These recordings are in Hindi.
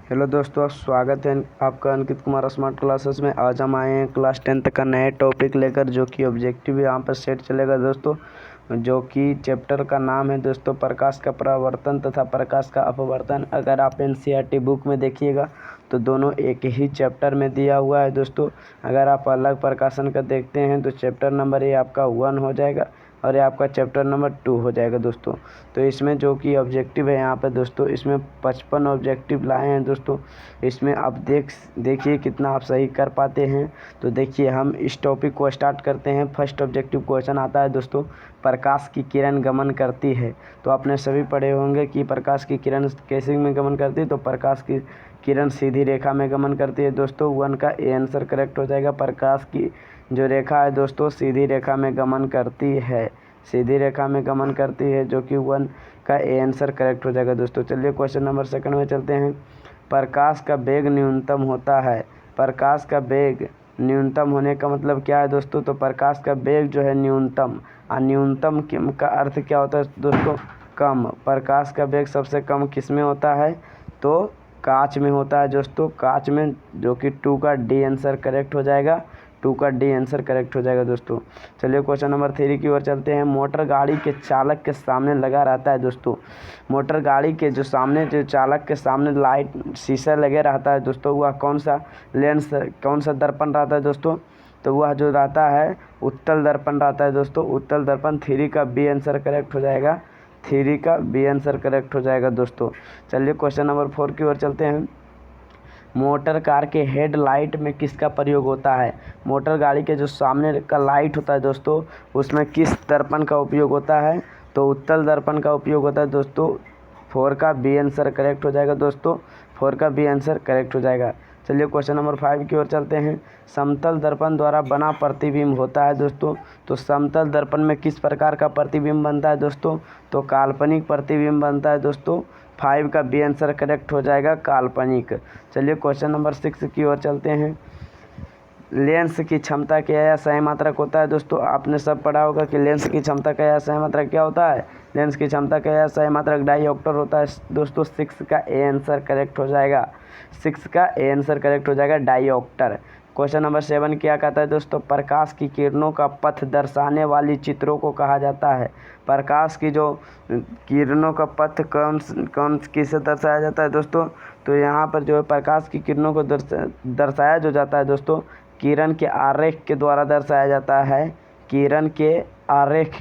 हेलो दोस्तों, स्वागत है आपका अंकित कुमार स्मार्ट क्लासेस में। आज हम आए हैं क्लास 10th का नए टॉपिक लेकर, जो कि ऑब्जेक्टिव यहाँ पर सेट चलेगा दोस्तों। जो कि चैप्टर का नाम है दोस्तों प्रकाश का परावर्तन तथा प्रकाश का अपवर्तन। अगर आप एनसीईआरटी बुक में देखिएगा तो दोनों एक ही चैप्टर में दिया हुआ है दोस्तों। अगर आप अलग प्रकाशन का देखते हैं तो चैप्टर नंबर ये आपका 1 हो जाएगा और ये आपका चैप्टर नंबर 2 हो जाएगा दोस्तों। तो इसमें जो कि ऑब्जेक्टिव है यहाँ पर दोस्तों, इसमें 55 ऑब्जेक्टिव लाए हैं दोस्तों। इसमें आप देखिए कितना आप सही कर पाते हैं। तो देखिए हम इस टॉपिक को स्टार्ट करते हैं। फर्स्ट ऑब्जेक्टिव क्वेश्चन आता है दोस्तों, प्रकाश की किरण गमन करती है। तो आपने सभी पढ़े होंगे कि प्रकाश की किरण कैसे में गमन करती है। तो प्रकाश की किरण सीधी रेखा में गमन करती है दोस्तों। 1 का ए आंसर करेक्ट हो जाएगा। प्रकाश की जो रेखा है दोस्तों सीधी रेखा में गमन करती है, सीधी रेखा में गमन करती है, जो कि 1 का ए आंसर करेक्ट हो जाएगा दोस्तों। चलिए क्वेश्चन नंबर 2 में चलते हैं। प्रकाश का वेग न्यूनतम होता है। प्रकाश का वेग न्यूनतम होने का मतलब क्या है दोस्तों? तो प्रकाश का वेग जो है न्यूनतम, न्यूनतम का अर्थ क्या होता है दोस्तों? कम। प्रकाश का वेग सबसे कम किस में होता है? तो कांच में होता है दोस्तों, कांच में, जो कि 2 का डी आंसर करेक्ट हो जाएगा। 2 का डी आंसर करेक्ट हो जाएगा दोस्तों। चलिए क्वेश्चन नंबर 3 की ओर चलते हैं। मोटर गाड़ी के चालक के सामने लगा रहता है दोस्तों। मोटर गाड़ी के जो चालक के सामने लाइट शीशा लगे रहता है दोस्तों, वह कौन सा लेंस, कौन सा दर्पण रहता है दोस्तों? तो वह जो रहता है उत्तल दर्पण रहता है दोस्तों। उत्तल दर्पण। 3 का बी आंसर करेक्ट हो जाएगा। 3 का बी आंसर करेक्ट हो जाएगा दोस्तों। चलिए क्वेश्चन नंबर 4 की ओर चलते हैं। मोटर कार के हेडलाइट में किसका प्रयोग होता है? मोटर गाड़ी के जो सामने का लाइट होता है दोस्तों, उसमें किस दर्पण का उपयोग होता है? तो उत्तल दर्पण का उपयोग होता है दोस्तों। 4 का बी आंसर करेक्ट हो जाएगा दोस्तों। 4 का बी आंसर करेक्ट हो जाएगा। चलिए क्वेश्चन नंबर 5 की ओर चलते हैं। समतल दर्पण द्वारा बना प्रतिबिंब होता है दोस्तों। तो समतल दर्पण में किस प्रकार का प्रतिबिंब बनता है दोस्तों? तो काल्पनिक प्रतिबिंब बनता है दोस्तों। 5 का बी आंसर करेक्ट हो जाएगा, काल्पनिक। चलिए क्वेश्चन नंबर 6 की ओर चलते हैं। लेंस की क्षमता क्या या सही मात्रक होता है दोस्तों? आपने सब पढ़ा होगा कि लेंस की क्षमता का या सही मात्रक क्या होता है। लेंस की क्षमता का या सही मात्रक डायऑप्टर होता है दोस्तों। 6 का ए आंसर करेक्ट हो जाएगा। 6 का ए आंसर करेक्ट हो जाएगा, डायऑप्टर। क्वेश्चन नंबर 7 क्या कहता है दोस्तों? प्रकाश की किरणों का पथ दर्शाने वाली चित्रों को कहा जाता है। प्रकाश की जो किरणों का पथ कौन किसे दर्शाया जाता है दोस्तों? तो यहाँ पर जो है प्रकाश की किरणों को दर्शाया जो जाता है दोस्तों, किरण के आरेख के द्वारा दर्शाया जाता है। किरण के आरेख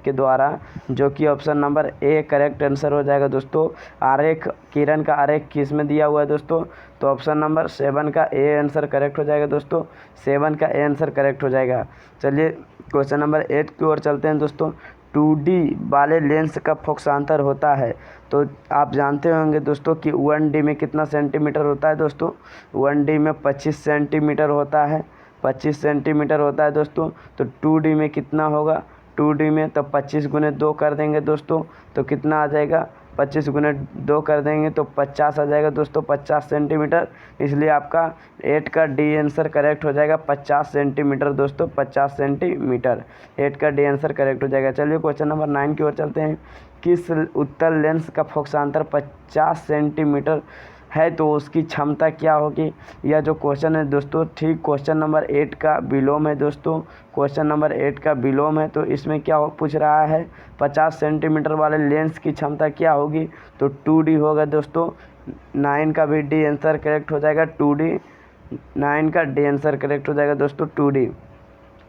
के द्वारा, जो कि option number A correct answer हो जाएगा दोस्तों। आरेख, किरण का आरेख किस में दिया हुआ है दोस्तों? तो ऑप्शन नंबर 7 का ए आंसर करेक्ट हो जाएगा दोस्तों। 7 का ए आंसर करेक्ट हो जाएगा। चलिए क्वेश्चन नंबर 8 की ओर चलते हैं दोस्तों। 2D वाले लेंस का फोकसांतर होता है। तो आप जानते होंगे दोस्तों कि 1D में कितना सेंटीमीटर होता है दोस्तों? 1D में 25 सेंटीमीटर होता है। 25 सेंटीमीटर होता है दोस्तों। तो 2D में कितना होगा? 2D में तो 25 गुने 2 कर देंगे दोस्तों, तो कितना आ जाएगा? 25 गुने 2 कर देंगे तो 50 आ जाएगा दोस्तों, 50 सेंटीमीटर। इसलिए आपका 8 का डी आंसर करेक्ट हो जाएगा, 50 सेंटीमीटर दोस्तों, 50 सेंटीमीटर। 8 का डी आंसर करेक्ट हो जाएगा। चलिए क्वेश्चन नंबर 9 की ओर चलते हैं। किस उत्तल लेंस का फोकसांतर 50 सेंटीमीटर है, तो उसकी क्षमता क्या होगी? यह जो क्वेश्चन है दोस्तों, ठीक क्वेश्चन नंबर 8 का विलोम है दोस्तों। क्वेश्चन नंबर 8 का विलोम है। तो इसमें क्या पूछ रहा है? 50 सेंटीमीटर वाले लेंस की क्षमता क्या होगी? तो 2D होगा दोस्तों। 9 का भी डी आंसर करेक्ट हो जाएगा, 2D। 9 का डी आंसर करेक्ट हो जाएगा दोस्तों, 2D।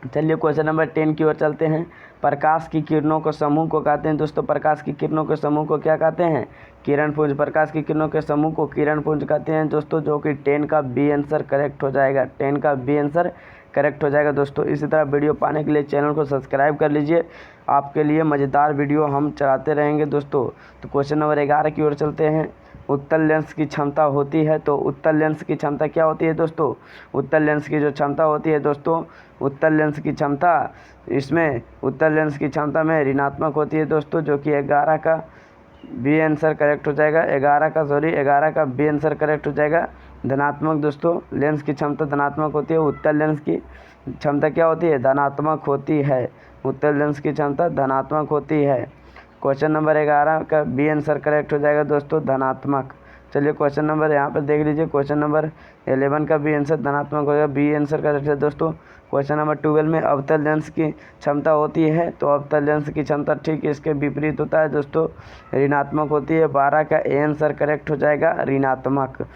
चलिए क्वेश्चन नंबर 10 की ओर चलते हैं। प्रकाश की किरणों को समूह को कहते हैं दोस्तों। प्रकाश की किरणों के समूह को क्या कहते हैं? किरण पुंज। प्रकाश की किरणों के समूह को किरण पुंज कहते हैं दोस्तों, जो कि 10 का बी आंसर करेक्ट हो जाएगा। 10 का बी आंसर करेक्ट हो जाएगा दोस्तों। इसी तरह वीडियो पाने के लिए चैनल को सब्सक्राइब कर लीजिए। आपके लिए मज़ेदार वीडियो हम चलाते रहेंगे दोस्तों। तो क्वेश्चन नंबर 11 की ओर चलते हैं। उत्तल लेंस की क्षमता होती है। तो उत्तल लेंस की क्षमता क्या होती है दोस्तों? उत्तल लेंस की जो क्षमता होती है दोस्तों, उत्तल लेंस की क्षमता, इसमें उत्तल लेंस की क्षमता में ऋणात्मक होती है दोस्तों, जो कि 11 का बी आंसर करेक्ट हो जाएगा। 11 का बी आंसर करेक्ट हो जाएगा, धनात्मक दोस्तों। लेंस की क्षमता धनात्मक होती है। उत्तल लेंस की क्षमता क्या होती है? धनात्मक होती है। उत्तल लेंस की क्षमता धनात्मक होती है। क्वेश्चन नंबर 11 का बी आंसर करेक्ट हो जाएगा दोस्तों, धनात्मक। चलिए क्वेश्चन नंबर यहाँ पर देख लीजिए, क्वेश्चन नंबर 11 का बी आंसर धनात्मक हो जाएगा, बी आंसर करेक्ट है दोस्तों। क्वेश्चन नंबर 12 में अवतल लेंस की क्षमता होती है, तो अवतल लेंस की क्षमता ठीक इसके विपरीत होता है दोस्तों, ऋणात्मक होती है। 12 का ए आंसर करेक्ट हो जाएगा, ऋणात्मक।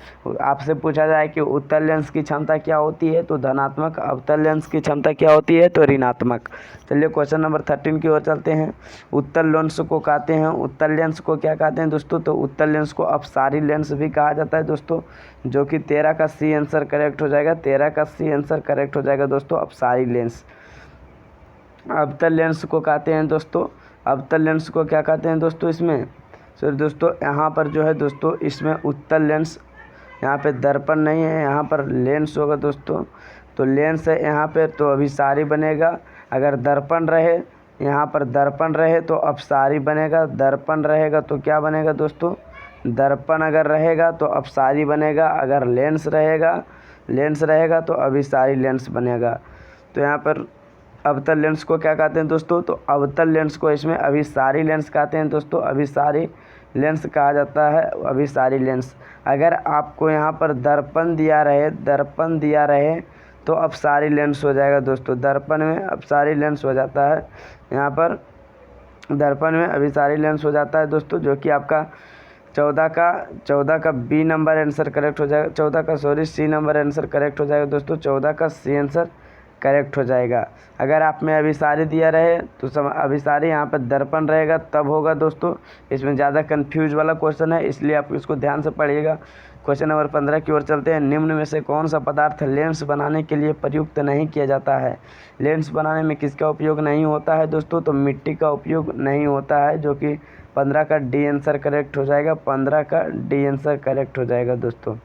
आपसे पूछा जाए कि उत्तल लेंस की क्षमता क्या होती है, तो धनात्मक। अवतल लेंस की क्षमता क्या होती है, तो ऋणात्मक। चलिए क्वेश्चन नंबर 13 की ओर चलते हैं। उत्तल लेंस को कहते हैं, उत्तल लेंस को क्या कहते हैं दोस्तों, तो उत्तल लेंस को अपसारी लेंस भी कहा जाता है दोस्तों, जो कि 13 का सी आंसर करेक्ट हो जाएगा, 13 का सी आंसर करेक्ट हो जाएगा दोस्तों, अपसारी लेंस। अवतल लेंस को कहते हैं दोस्तों, अवतल लेंस को क्या कहते हैं दोस्तों, इसमें सर दोस्तों यहाँ पर जो है दोस्तों, इसमें उत्तल लेंस, यहाँ पे दर्पण नहीं है, यहाँ पर लेंस होगा दोस्तों, तो लेंस है यहाँ पे, तो अभिसारी बनेगा। अगर दर्पण रहे, यहाँ पर दर्पण रहे तो अपसारी बनेगा, दर्पण रहेगा तो क्या बनेगा दोस्तों, दर्पण अगर रहेगा तो अपसारी बनेगा, अगर लेंस रहेगा तो अभिसारी लेंस बनेगा। तो यहाँ पर अवतल लेंस को क्या कहते हैं दोस्तों, तो अवतल लेंस को इसमें अभिसारी लेंस कहते हैं दोस्तों, अभिसारी लेंस कहा जाता है, अभिसारी लेंस। अगर आपको यहाँ पर दर्पण दिया रहे तो अपसारी लेंस हो जाएगा दोस्तों, दर्पण में अपसारी लेंस हो जाता है, यहाँ पर दर्पण में अभिसारी लेंस हो जाता है दोस्तों, जो कि आपका 14 का बी नंबर आंसर करेक्ट हो जाएगा, 14 का सी नंबर आंसर करेक्ट हो जाएगा दोस्तों, 14 का सी आंसर करेक्ट हो जाएगा। अगर आप में अभिसारी दिया रहे तो अभिसारी यहाँ पर दर्पण रहेगा तब होगा दोस्तों, इसमें ज़्यादा कंफ्यूज वाला क्वेश्चन है, इसलिए आप इसको ध्यान से पढ़िएगा। क्वेश्चन नंबर 15 की ओर चलते हैं। निम्न में से कौन सा पदार्थ लेंस बनाने के लिए प्रयुक्त नहीं किया जाता है। लेंस बनाने में किसका उपयोग नहीं होता है दोस्तों, तो मिट्टी का उपयोग नहीं होता है, जो कि 15 का डी आंसर करेक्ट हो जाएगा, 15 का डी आंसर करेक्ट हो जाएगा दोस्तों।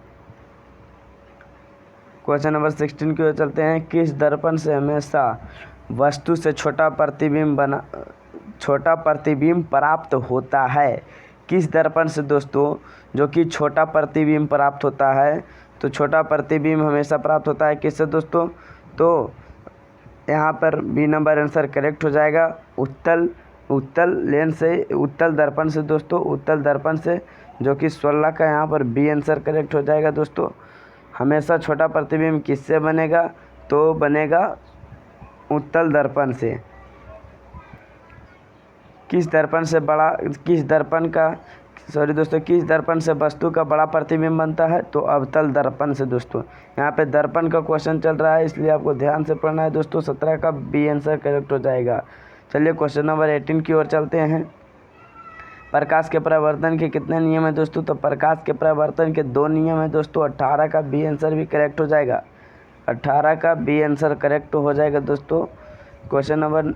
क्वेश्चन नंबर 16 की ओर चलते हैं। किस दर्पण से हमेशा वस्तु से छोटा प्रतिबिंब प्राप्त होता है। किस दर्पण से दोस्तों जो कि छोटा प्रतिबिंब प्राप्त होता है, तो छोटा प्रतिबिंब हमेशा प्राप्त होता है किससे दोस्तों, तो यहाँ पर बी नंबर आंसर करेक्ट हो जाएगा, उत्तल लेंस से, उत्तल दर्पण से दोस्तों, उत्तल दर्पण से, जो कि 16 का यहाँ पर बी आंसर करेक्ट हो जाएगा दोस्तों। हमेशा छोटा प्रतिबिंब किससे बनेगा, तो बनेगा उत्तल दर्पण से। किस दर्पण से वस्तु का बड़ा प्रतिबिंब बनता है, तो अवतल दर्पण से दोस्तों। यहाँ पे दर्पण का क्वेश्चन चल रहा है, इसलिए आपको ध्यान से पढ़ना है दोस्तों, 17 का बी आंसर करेक्ट हो जाएगा। चलिए क्वेश्चन नंबर 18 की ओर चलते हैं। प्रकाश के परावर्तन के कितने नियम है दोस्तों, तो प्रकाश के परावर्तन के 2 नियम है दोस्तों, 18 का बी आंसर भी करेक्ट हो जाएगा, 18 का बी आंसर करेक्ट हो जाएगा दोस्तों। क्वेश्चन नंबर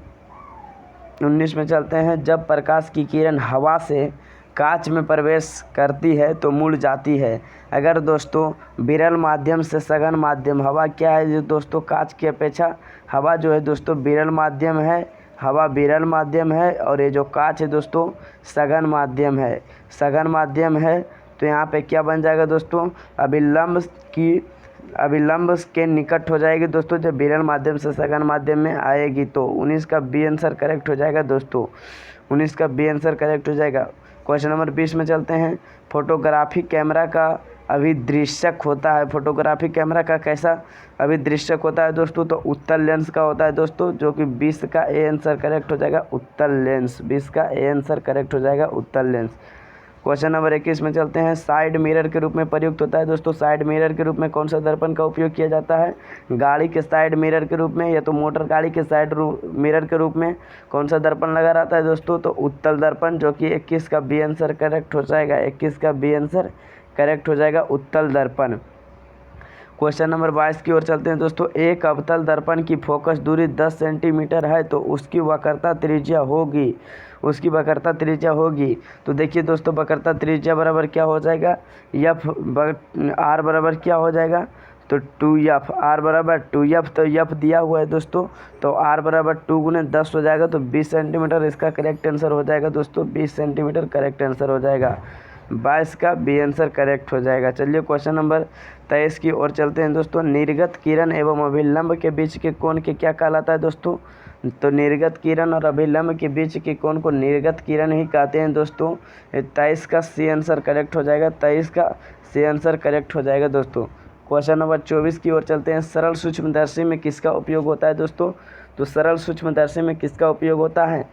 19 में चलते हैं। जब प्रकाश की किरण हवा से कांच में प्रवेश करती है तो मुड़ जाती है। अगर दोस्तों विरल माध्यम से सघन माध्यम, हवा क्या है दोस्तों, कांच की अपेक्षा हवा जो है दोस्तों विरल माध्यम है, हवा विरल माध्यम है, और ये जो कांच है दोस्तों सघन माध्यम है, सघन माध्यम है। तो यहाँ पे क्या बन जाएगा दोस्तों, अभिलंब के निकट हो जाएगी दोस्तों, जब विरल माध्यम से सघन माध्यम में आएगी। तो 19 का बी आंसर करेक्ट हो जाएगा दोस्तों, 19 का बी आंसर करेक्ट हो जाएगा। क्वेश्चन नंबर 20 में चलते हैं। फोटोग्राफी कैमरा का अभिदृश्यक होता है, फोटोग्राफी कैमरा का कैसा अभिदृश्यक होता है दोस्तों, तो उत्तल लेंस का होता है दोस्तों, जो कि 20 का ए आंसर करेक्ट हो जाएगा, उत्तल लेंस, 20 का ए आंसर करेक्ट हो जाएगा, उत्तल लेंस। क्वेश्चन नंबर 21 में चलते हैं। साइड मिरर के रूप में प्रयुक्त होता है दोस्तों, साइड मिरर के रूप में कौन सा दर्पण का उपयोग किया जाता है, गाड़ी के साइड मिरर के रूप में, या तो मोटर गाड़ी के साइड मिरर के रूप में कौन सा दर्पण लगा रहता है दोस्तों, तो उत्तल दर्पण, जो कि 21 का बी आंसर करेक्ट हो जाएगा, 21 का बी आंसर करेक्ट हो जाएगा, उत्तल दर्पण। क्वेश्चन नंबर 22 की ओर चलते हैं दोस्तों। एक अवतल दर्पण की फोकस दूरी 10 सेंटीमीटर है, तो उसकी वक्रता त्रिज्या होगी, उसकी वक्रता त्रिज्या होगी। तो देखिए दोस्तों, वक्रता त्रिज्या बराबर क्या हो जाएगा, आर बराबर क्या हो जाएगा, तो 2f, आर बराबर 2f, तो f दिया हुआ है दोस्तों, तो आर बराबर 2 गुने 10 हो जाएगा, तो 20 सेंटीमीटर इसका करेक्ट आंसर हो जाएगा दोस्तों, 20 सेंटीमीटर करेक्ट आंसर हो जाएगा, 22 का बी आंसर करेक्ट हो जाएगा। चलिए क्वेश्चन नंबर 23 की ओर चलते हैं दोस्तों। निर्गत किरण एवं अभिलंब के बीच के कोण के क्या कहलाता है दोस्तों, तो निर्गत किरण और अभिलंब के बीच के कोण को निर्गत किरण ही कहते हैं दोस्तों। 23 का सी आंसर करेक्ट हो जाएगा, 23 का सी आंसर करेक्ट हो जाएगा दोस्तों। क्वेश्चन नंबर 24 की ओर चलते हैं। सरल सूक्ष्मदर्शी में किसका उपयोग होता है दोस्तों? तो सरल सूक्ष्मदर्शी में किसका उपयोग होता है?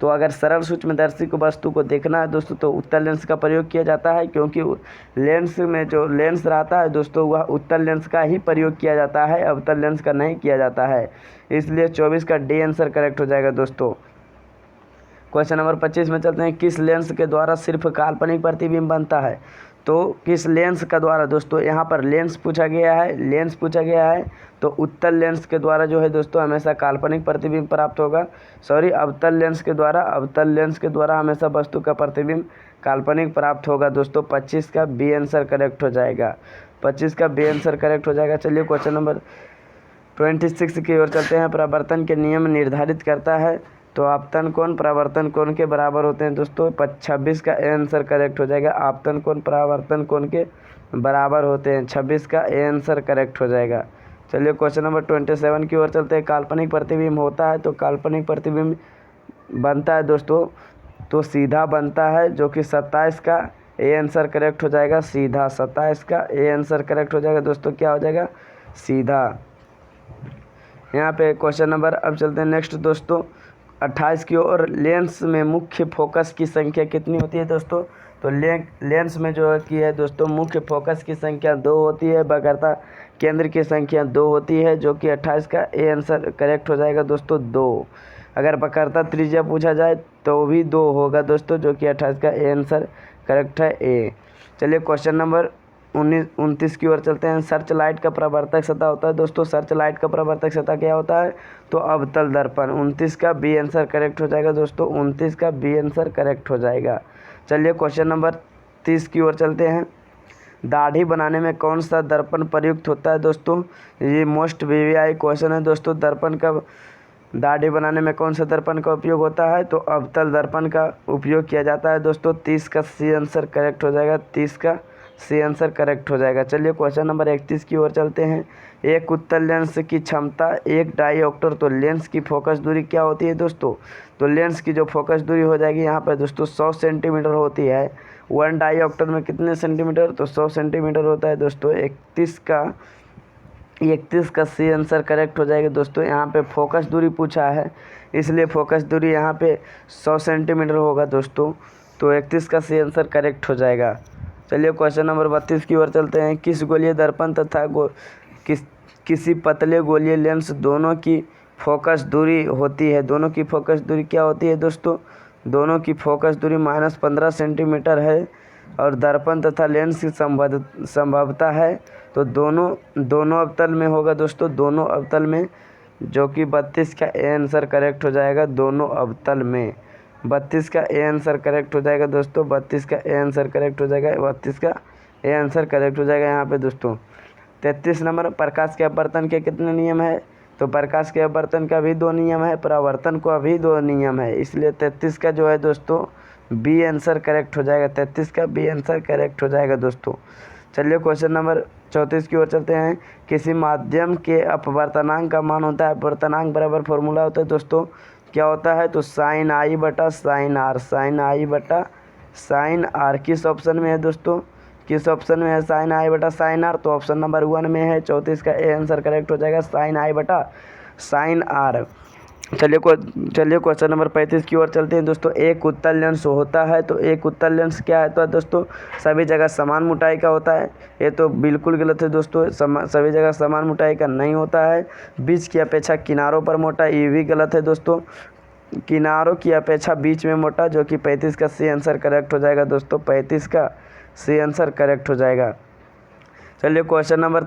तो अगर सरल सूक्ष्मदर्शी को वस्तु को देखना है दोस्तों तो उत्तल लेंस का प्रयोग किया जाता है, क्योंकि लेंस में जो लेंस रहता है दोस्तों वह उत्तल लेंस का ही प्रयोग किया जाता है, अवतल लेंस का नहीं किया जाता है। इसलिए 24 का डी आंसर करेक्ट हो जाएगा दोस्तों। क्वेश्चन नंबर 25 में चलते हैं। किस लेंस के द्वारा सिर्फ काल्पनिक प्रतिबिंब बनता है? तो किस लेंस का द्वारा दोस्तों, यहाँ पर लेंस पूछा गया है, तो उत्तल लेंस के द्वारा जो है दोस्तों हमेशा काल्पनिक प्रतिबिंब प्राप्त होगा। अवतल लेंस के द्वारा हमेशा वस्तु का प्रतिबिंब काल्पनिक प्राप्त होगा दोस्तों। 25 का बी आंसर करेक्ट हो जाएगा, 25 का बी आंसर करेक्ट हो जाएगा। चलिए क्वेश्चन नंबर 26 की ओर चलते हैं। परावर्तन के नियम निर्धारित करता है, तो आपतन कोण परावर्तन कोण के बराबर होते हैं दोस्तों। 26 का ए आंसर करेक्ट हो जाएगा। आपतन कोण परावर्तन कोण के बराबर होते हैं, 26 का ए आंसर करेक्ट हो जाएगा। चलिए क्वेश्चन नंबर 27 की ओर चलते हैं। काल्पनिक प्रतिबिंब होता है, तो काल्पनिक प्रतिबिंब बनता है दोस्तों तो सीधा बनता है, जो कि 27 का ए आंसर करेक्ट हो जाएगा। सीधा 27 का ए आंसर करेक्ट हो जाएगा दोस्तों। क्या हो जाएगा? सीधा। यहाँ पे क्वेश्चन नंबर अब चलते हैं नेक्स्ट दोस्तों 28 की ओर। लेंस में मुख्य फोकस की संख्या कितनी होती है दोस्तों? तो लेंस में जो है दोस्तों मुख्य फोकस की संख्या 2 होती है, वक्रता केंद्र की संख्या 2 होती है, जो कि 28 का ए आंसर करेक्ट हो जाएगा दोस्तों 2। अगर वक्रता त्रिज्या पूछा जाए तो भी 2 होगा दोस्तों, जो कि 28 का ए आंसर करेक्ट है ए। चलिए क्वेश्चन नंबर 29 की ओर चलते हैं। सर्च लाइट का परावर्तक सतह होता है दोस्तों। सर्च लाइट का परावर्तक सतह क्या होता है? तो अवतल दर्पण। 29 का बी आंसर करेक्ट हो जाएगा दोस्तों, 29 का बी आंसर करेक्ट हो जाएगा। चलिए क्वेश्चन नंबर 30 की ओर चलते हैं। दाढ़ी बनाने में कौन सा दर्पण प्रयुक्त होता है दोस्तों? ये मोस्ट वीवीआई क्वेश्चन है दोस्तों। दर्पण का दाढ़ी बनाने में कौन सा दर्पण का उपयोग होता है? तो अवतल दर्पण का उपयोग किया जाता है दोस्तों। 30 का सी आंसर करेक्ट हो जाएगा, 30 का सी आंसर करेक्ट हो जाएगा। चलिए क्वेश्चन नंबर 31 की ओर चलते हैं। एक उत्तल लेंस की क्षमता 1 डाईऑप्टर, तो लेंस की फोकस दूरी क्या होती है दोस्तों? तो लेंस की जो फोकस दूरी हो जाएगी यहाँ पर दोस्तों 100 सेंटीमीटर होती है। 1 डाईऑप्टर में कितने सेंटीमीटर? तो 100 सेंटीमीटर होता है दोस्तों। 31 का सी आंसर करेक्ट हो जाएगा दोस्तों। यहाँ पे फोकस दूरी पूछा है, इसलिए फोकस दूरी यहाँ पे 100 सेंटीमीटर होगा दोस्तों, तो 31 का सी आंसर करेक्ट हो जाएगा। चलिए क्वेश्चन नंबर 32 की ओर चलते हैं। किस गोलीय दर्पण तथा किसी पतले गोलीय लेंस दोनों की फोकस दूरी होती है? दोनों की फोकस दूरी क्या होती है दोस्तों? दोनों की फोकस दूरी -15 सेंटीमीटर है, और दर्पण तथा लेंस की संभवता है तो दोनों अवतल में होगा दोस्तों, दोनों अवतल में, जो कि 32 का ए आंसर करेक्ट हो जाएगा। दोनों अवतल में 32 का ए आंसर करेक्ट हो जाएगा दोस्तों, 32 का ए आंसर करेक्ट हो जाएगा, 32 का ए आंसर करेक्ट हो जाएगा यहाँ पे दोस्तों। 33 नंबर। प्रकाश के अपवर्तन के कितने नियम है? तो प्रकाश के अपवर्तन का भी 2 नियम है, परावर्तन का भी 2 नियम है, इसलिए 33 का जो है दोस्तों बी आंसर करेक्ट हो जाएगा, 33 का बी आंसर करेक्ट हो जाएगा दोस्तों। चलिए क्वेश्चन नंबर 34 की ओर चलते हैं। किसी माध्यम के अपवर्तनांक का मान होता है, अपवर्तनांक बराबर फॉर्मूला होता है दोस्तों, क्या होता है? तो साइन आई बटा साइन आर, साइन आई बटा साइन आर। किस ऑप्शन में है दोस्तों? किस ऑप्शन में है साइन आई बटा साइन आर? तो ऑप्शन नंबर 1 में है। 34 का ए आंसर करेक्ट हो जाएगा, साइन आई बटा साइन आर। चलिए क्वेश्चन नंबर 35 की ओर चलते हैं दोस्तों। एक उत्तल लेंस होता है, तो एक उत्तल लेंस क्या है तो दोस्तों? सभी जगह समान मोटाई का होता है। ये तो बिल्कुल गलत है दोस्तों, सभी जगह समान मोटाई का नहीं होता है। बीच की अपेक्षा किनारों पर मोटा, ये भी गलत है दोस्तों। किनारों की अपेक्षा बीच में मोटा, जो कि 35 का सी आंसर करेक्ट हो जाएगा दोस्तों, 35 का सी आंसर करेक्ट हो जाएगा। चलिए क्वेश्चन नंबर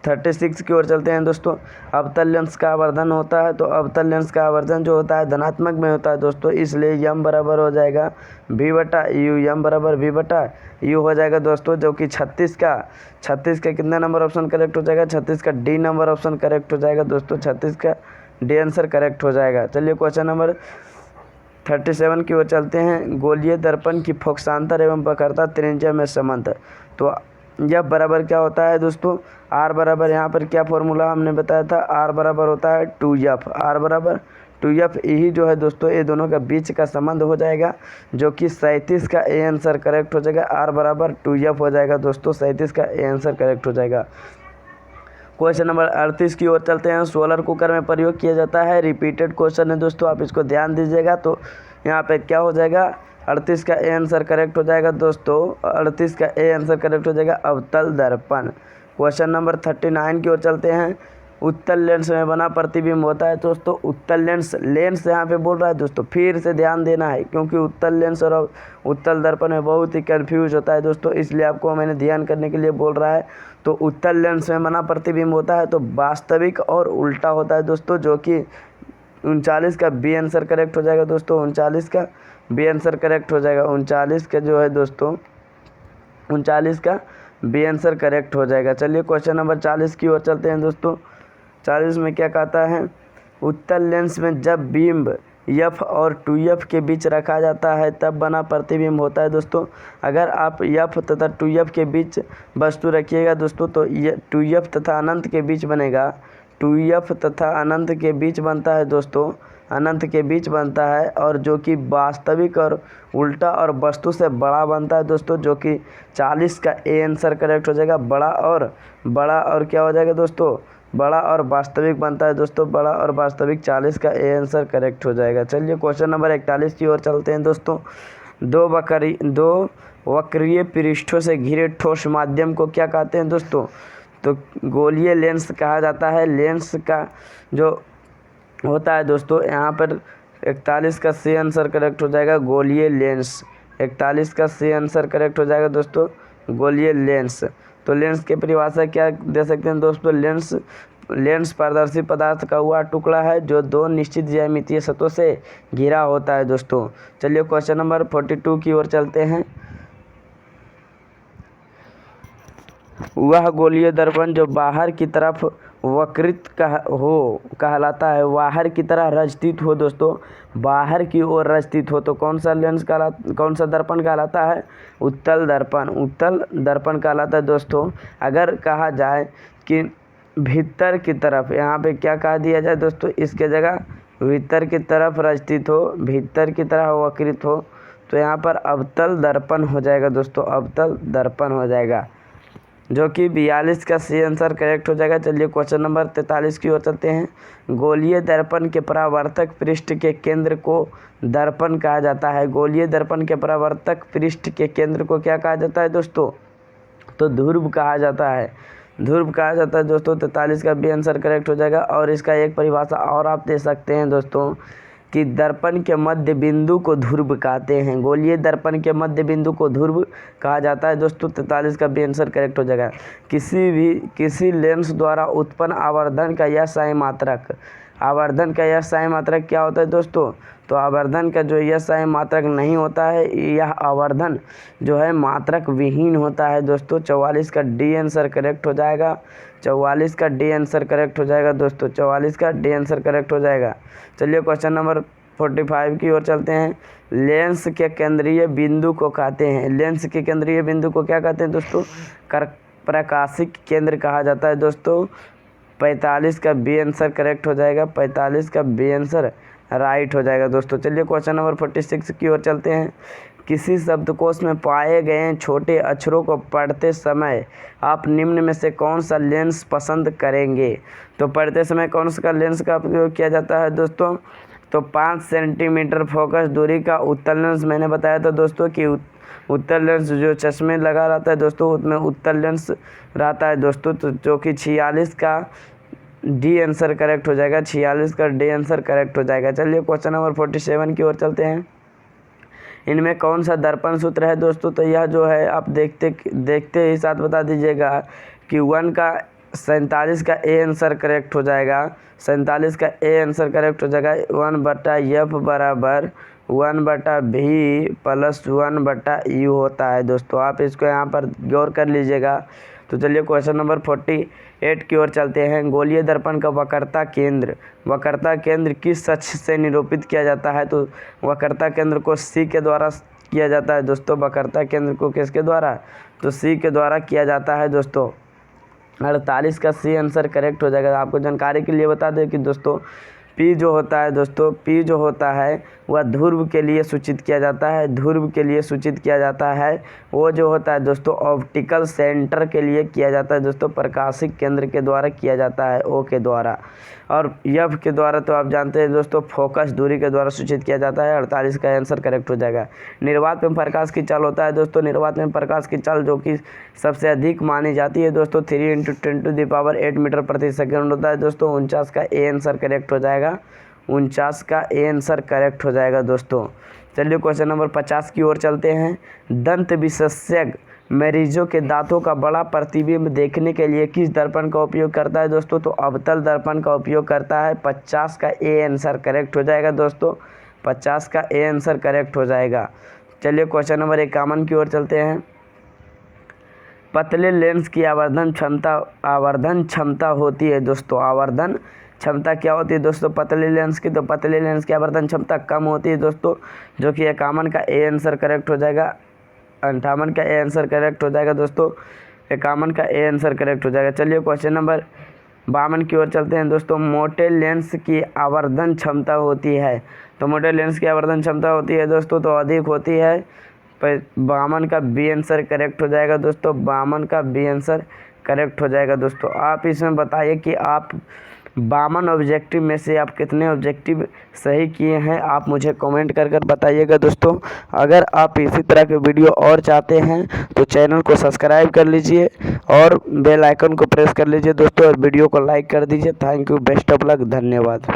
36 की ओर चलते हैं दोस्तों। अवतल लेंस का आवर्धन होता है, तो अवतल लेंस का आवर्धन जो होता है धनात्मक में होता है दोस्तों, इसलिए यम बराबर हो जाएगा v बटा यू, यम बराबर v बटा यू हो जाएगा दोस्तों, जो कि 36 का कितना नंबर ऑप्शन करेक्ट हो जाएगा? 36 का डी नंबर ऑप्शन करेक्ट हो जाएगा दोस्तों, 36 का डी आंसर करेक्ट हो जाएगा। चलिए क्वेश्चन नंबर 37 की ओर चलते हैं। गोलीय दर्पण की फोकसांतर एवं वक्रता त्रिज्या में संबंध, तो यह बराबर क्या होता है दोस्तों? आर बराबर, यहाँ पर क्या फॉर्मूला हमने बताया था? आर बराबर होता है 2f, आर बराबर 2F ही जो है दोस्तों ये दोनों का बीच का संबंध हो जाएगा, जो कि 37 का ए आंसर करेक्ट हो जाएगा। R बराबर 2F हो जाएगा दोस्तों, 37 का ए आंसर करेक्ट हो जाएगा। क्वेश्चन नंबर 38 की ओर चलते हैं। सोलर कुकर में प्रयोग किया जाता है, रिपीटेड क्वेश्चन है दोस्तों, आप इसको ध्यान दीजिएगा। तो यहाँ पे क्या हो जाएगा, 38 का ए आंसर करेक्ट हो जाएगा दोस्तों, 38 का ए आंसर करेक्ट हो जाएगा अवतल दर्पण। क्वेश्चन नंबर 39 की ओर चलते हैं। उत्तल लेंस में बना प्रतिबिंब होता है दोस्तों, उत्तल लेंस यहाँ पे बोल रहा है दोस्तों, फिर से ध्यान देना है क्योंकि उत्तल लेंस और उत्तल दर्पण में बहुत ही कन्फ्यूज होता है दोस्तों, इसलिए आपको मैंने ध्यान करने के लिए बोल रहा है। तो उत्तल लेंस में बना प्रतिबिंब होता है तो वास्तविक और उल्टा होता है दोस्तों, जो कि 39 का बी आंसर करेक्ट हो जाएगा दोस्तों, 39 का बी आंसर करेक्ट हो जाएगा, 39 का जो है दोस्तों 39 का बी आंसर करेक्ट हो जाएगा। चलिए क्वेश्चन नंबर 40 की ओर चलते हैं दोस्तों। 40 में क्या कहता है, उत्तल लेंस में जब बिंब F और 2F के बीच रखा जाता है तब बना प्रतिबिंब होता है दोस्तों। अगर आप F तथा 2F के बीच वस्तु रखिएगा दोस्तों तो 2F तथा अनंत के बीच बनेगा, 2F तथा अनंत के बीच बनता है दोस्तों, अनंत के बीच बनता है, और जो कि वास्तविक और उल्टा और वस्तु से बड़ा बनता है दोस्तों, जो कि 40 का ए आंसर करेक्ट हो जाएगा। बड़ा और क्या हो जाएगा दोस्तों, बड़ा और वास्तविक बनता है दोस्तों, बड़ा और वास्तविक, 40 का ए आंसर करेक्ट हो जाएगा। चलिए क्वेश्चन नंबर 41 की ओर चलते हैं दोस्तों। दो वक्रीय पृष्ठों से घिरे ठोस माध्यम को क्या कहते हैं दोस्तों, तो गोलीय लेंस कहा जाता है। लेंस का जो होता है दोस्तों, यहाँ पर 41 का सी आंसर करेक्ट हो जाएगा, गोलीय लेंस, 41 का सी आंसर करेक्ट हो जाएगा दोस्तों, गोलीय लेंस। तो लेंस की परिभाषा क्या दे सकते हैं दोस्तों, लेंस पारदर्शी पदार्थ का हुआ टुकड़ा है जो दो निश्चित ज्यामितीय सतहों से घिरा होता है दोस्तों। चलिए क्वेश्चन नंबर 42 की ओर चलते हैं। वह गोलीय दर्पण जो बाहर की तरफ वक्रित कहलाता है, बाहर की तरह रचित हो दोस्तों, बाहर की ओर रचित हो तो कौन सा दर्पण कहलाता है, उत्तल दर्पण कहलाता है दोस्तों। अगर कहा जाए कि भीतर की तरफ, यहाँ पे क्या कहा दिया जाए दोस्तों, इसके जगह भीतर की तरफ रचित हो, भीतर की तरह वक्रित हो, तो यहाँ पर अवतल दर्पण हो जाएगा दोस्तों, अवतल दर्पण हो जाएगा, जो कि 42 का सी आंसर करेक्ट हो जाएगा। चलिए क्वेश्चन नंबर 43 की ओर चलते हैं। गोलीय दर्पण के परावर्तक पृष्ठ के केंद्र को दर्पण कहा जाता है। गोलीय दर्पण के परावर्तक पृष्ठ के केंद्र को क्या कहा जाता है दोस्तों, तो ध्रुव कहा जाता है, ध्रुव कहा जाता है दोस्तों। 43 का बी आंसर करेक्ट हो जाएगा। और इसका एक परिभाषा और आप दे सकते हैं दोस्तों कि दर्पण के मध्य बिंदु को ध्रुव कहते हैं, गोलीय दर्पण के मध्य बिंदु को ध्रुव कहा जाता है दोस्तों। 43 का बी आंसर करेक्ट हो जाएगा। किसी लेंस द्वारा उत्पन्न आवर्धन का यह साई मात्रक, आवर्धन का यह साई मात्रक क्या होता है दोस्तों, तो आवर्धन का जो यह साई मात्रक नहीं होता है, यह आवर्धन जो है मात्रक विहीन होता है दोस्तों। 44 का डी आंसर करेक्ट हो जाएगा, 44 का डी आंसर करेक्ट हो जाएगा दोस्तों, 44 का डी आंसर करेक्ट हो जाएगा। चलिए क्वेश्चन नंबर 45 की ओर चलते हैं। लेंस के केंद्रीय बिंदु को कहते हैं, लेंस के केंद्रीय बिंदु को क्या कहते हैं दोस्तों, प्रकाशिक केंद्र कहा जाता है दोस्तों। 45 का बी आंसर करेक्ट हो जाएगा, 45 का बी आंसर राइट हो जाएगा दोस्तों। चलिए क्वेश्चन नंबर 46 की ओर चलते हैं। किसी शब्दकोश में पाए गए छोटे अक्षरों को पढ़ते समय आप निम्न में से कौन सा लेंस पसंद करेंगे, तो पढ़ते समय कौन सा लेंस का उपयोग किया जाता है दोस्तों, तो 5 सेंटीमीटर फोकस दूरी का उत्तल लेंस। मैंने बताया था दोस्तों कि उत्तल लेंस जो चश्मे लगा रहता है दोस्तों, उसमें उत्तल लेंस रहता है दोस्तों, तो जो कि 46 का डी आंसर करेक्ट हो जाएगा, 46 का डी आंसर करेक्ट हो जाएगा। चलिए क्वेश्चन नंबर 47 की ओर चलते हैं। इनमें कौन सा दर्पण सूत्र है दोस्तों, तो यह जो है आप देखते ही साथ बता दीजिएगा कि 1 का 47 का ए आंसर करेक्ट हो जाएगा, 47 का ए आंसर करेक्ट हो जाएगा। 1/F बराबर 1/V प्लस 1/U होता है दोस्तों, आप इसको यहाँ पर गौर कर लीजिएगा। तो चलिए क्वेश्चन नंबर 48 की ओर चलते हैं। गोलीय दर्पण का वक्रता केंद्र किस अक्ष से निरूपित किया जाता है, तो वक्रता केंद्र को सी के द्वारा किया जाता है दोस्तों, वक्रता केंद्र को किसके द्वारा, तो सी के द्वारा किया जाता है दोस्तों। 48 का सी आंसर करेक्ट हो जाएगा। आपको जानकारी के लिए बता दें कि दोस्तों पी जो होता है दोस्तों, पी जो होता है वह ध्रुव के लिए सूचित किया जाता है, ध्रुव के लिए सूचित किया जाता है। वो जो होता है दोस्तों ऑप्टिकल सेंटर के लिए किया जाता है दोस्तों, प्रकाशिक केंद्र के द्वारा किया जाता है, ओ के द्वारा। और एफ के द्वारा तो आप जानते हैं दोस्तों फोकस दूरी के द्वारा सूचित किया जाता है। 48 का आंसर करेक्ट हो जाएगा। निर्वात में प्रकाश की चाल होता है दोस्तों, निर्वात में प्रकाश की चाल जो कि सबसे अधिक मानी जाती है दोस्तों 3 × 10⁸ मीटर प्रति सेकंड होता है दोस्तों। 49 का ए आंसर करेक्ट हो जाएगा, 49 का ए आंसर करेक्ट हो जाएगा दोस्तों। चलिए क्वेश्चन नंबर 50 की ओर चलते हैं। दंत विशेषज्ञ मरीजों के दांतों का बड़ा प्रतिबिंब देखने के लिए किस दर्पण का उपयोग करता है दोस्तों? तो अवतल दर्पण का उपयोग करता है। 50 का ए आंसर करेक्ट हो जाएगा दोस्तों, 50 का ए आंसर करेक्ट हो जाएगा। चलिए क्वेश्चन नंबर 51 की ओर चलते हैं। पतले लेंस की आवर्धन क्षमता होती है दोस्तों, आवर्धन क्षमता क्या होती है दोस्तों पतले लेंस की? तो पतले लेंस की आवर्धन क्षमता कम होती है दोस्तों, जो कि 51 का ए आंसर करेक्ट हो जाएगा। 58 का ए आंसर करेक्ट हो जाएगा दोस्तों, 51 का ए आंसर करेक्ट हो जाएगा। चलिए क्वेश्चन नंबर 52 की ओर चलते हैं दोस्तों। मोटे लेंस की आवर्धन क्षमता होती है, तो मोटे लेंस की आवर्धन क्षमता होती है दोस्तों तो अधिक होती है। 52 का बी आंसर करेक्ट हो जाएगा दोस्तों, 52 का बी आंसर करेक्ट हो जाएगा दोस्तों। आप इसमें बताइए कि आप 52 ऑब्जेक्टिव में से आप कितने ऑब्जेक्टिव सही किए हैं, आप मुझे कमेंट कर बताइएगा दोस्तों। अगर आप इसी तरह के वीडियो और चाहते हैं तो चैनल को सब्सक्राइब कर लीजिए और बेल आइकन को प्रेस कर लीजिए दोस्तों, और वीडियो को लाइक कर दीजिए। Thank you, best of luck, धन्यवाद।